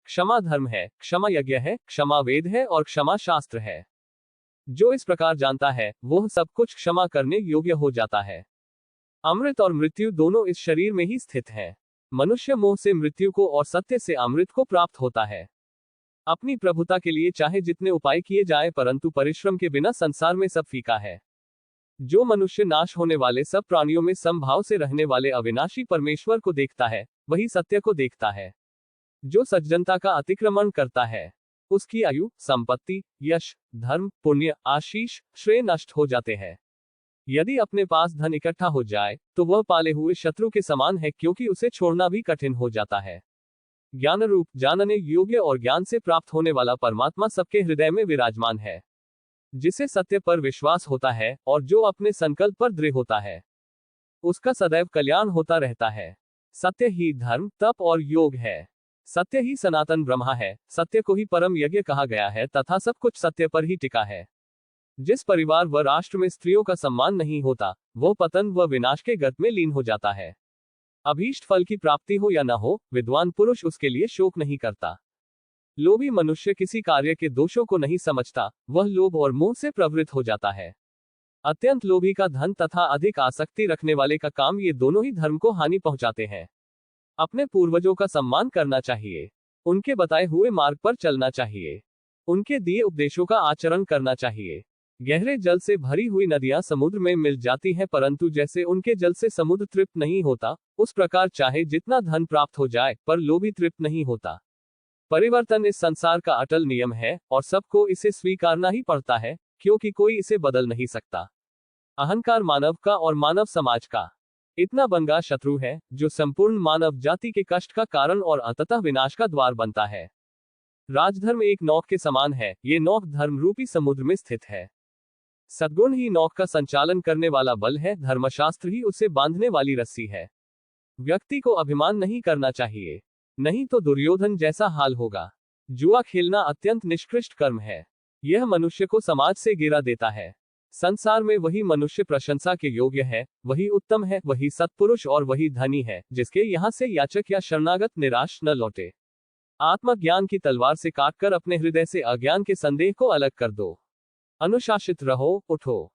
क्षमा धर्म है, क्षमा यज्ञ है, क्षमा वेद है और क्षमा शास्त्र है। जो इस प्रकार जानता है वह सब कुछ क्षमा करने योग्य हो जाता है। अमृत और मृत्यु दोनों इस शरीर में ही स्थित हैं। मनुष्य मोह से मृत्यु को और सत्य से अमृत को प्राप्त होता है। अपनी प्रभुता के लिए चाहे जितने उपाय किए जाएं, परंतु परिश्रम के बिना संसार में सब फीका है। जो मनुष्य नाश होने वाले सब प्राणियों में समभाव से रहने वाले अविनाशी परमेश्वर को देखता है, वही सत्य को देखता है। जो सज्जनता का अतिक्रमण करता है, उसकी आयु, संपत्ति, यश, धर्म, पुण्य, आशीष, श्रेय नष्ट हो जाते हैं। यदि अपने पास धन इकट्ठा हो जाए तो वह पाले हुए शत्रु के समान है, क्योंकि उसे छोड़ना भी कठिन हो जाता है। ज्ञान रूप, जानने योग्य और ज्ञान से प्राप्त होने वाला परमात्मा सबके हृदय में विराजमान है। जिसे सत्य पर विश्वास होता है और जो अपने संकल्प पर दृढ़ होता है, उसका सदैव कल्याण होता रहता है। सत्य ही धर्म, तप और योग है। सत्य ही सनातन ब्रह्मा है। सत्य को ही परम यज्ञ कहा गया है तथा सब कुछ सत्य पर ही टिका है। जिस परिवार व राष्ट्र में स्त्रियों का सम्मान नहीं होता, वह पतन व विनाश के गर्त में लीन हो जाता है। अभीष्ट फल की प्राप्ति हो या न हो, विद्वान पुरुष उसके लिए शोक नहीं करता। लोभी मनुष्य किसी कार्य के दोषों को नहीं समझता, वह लोभ और मोह से प्रवृत्त हो जाता है। अत्यंत लोभी का धन तथा अधिक आसक्ति रखने वाले का काम, ये दोनों ही धर्म को हानि पहुंचाते हैं। अपने पूर्वजों का सम्मान करना चाहिए, उनके बताए हुए मार्ग पर चलना चाहिए, उनके दिए उपदेशों का आचरण करना चाहिए। गहरे जल से भरी हुई नदियां समुद्र में मिल जाती हैं, परंतु जैसे उनके जल से समुद्र तृप्त नहीं होता, उस प्रकार चाहे जितना धन प्राप्त हो जाए, पर लोभी तृप्त नहीं होता। परिवर्तन इस संसार का अटल नियम है और सबको इसे स्वीकारना ही पड़ता है, क्योंकि कोई इसे बदल नहीं सकता। अहंकार मानव का और मानव समाज का इतना बंगा शत्रु है, जो संपूर्ण मानव जाति के कष्ट का कारण और अंततः विनाश का द्वार बनता है। राजधर्म एक नौक के समान है। ये नौक धर्म रूपी समुद्र में स्थित है। सद्गुण ही नौक का संचालन करने वाला बल है, धर्मशास्त्र ही उसे बांधने वाली रस्सी है। व्यक्ति को अभिमान नहीं करना चाहिए, नहीं तो दुर्योधन जैसा हाल होगा। जुआ खेलना अत्यंत निष्कृष्ट कर्म है। यह मनुष्य को समाज से गिरा देता है। संसार में वही मनुष्य प्रशंसा के योग्य है, वही उत्तम है, वही सत्पुरुष और वही धनी है, जिसके यहाँ से याचक या शरणागत निराश न लौटे। आत्मज्ञान की तलवार से काटकर अपने हृदय से अज्ञान के संदेह को अलग कर दो। अनुशासित रहो, उठो।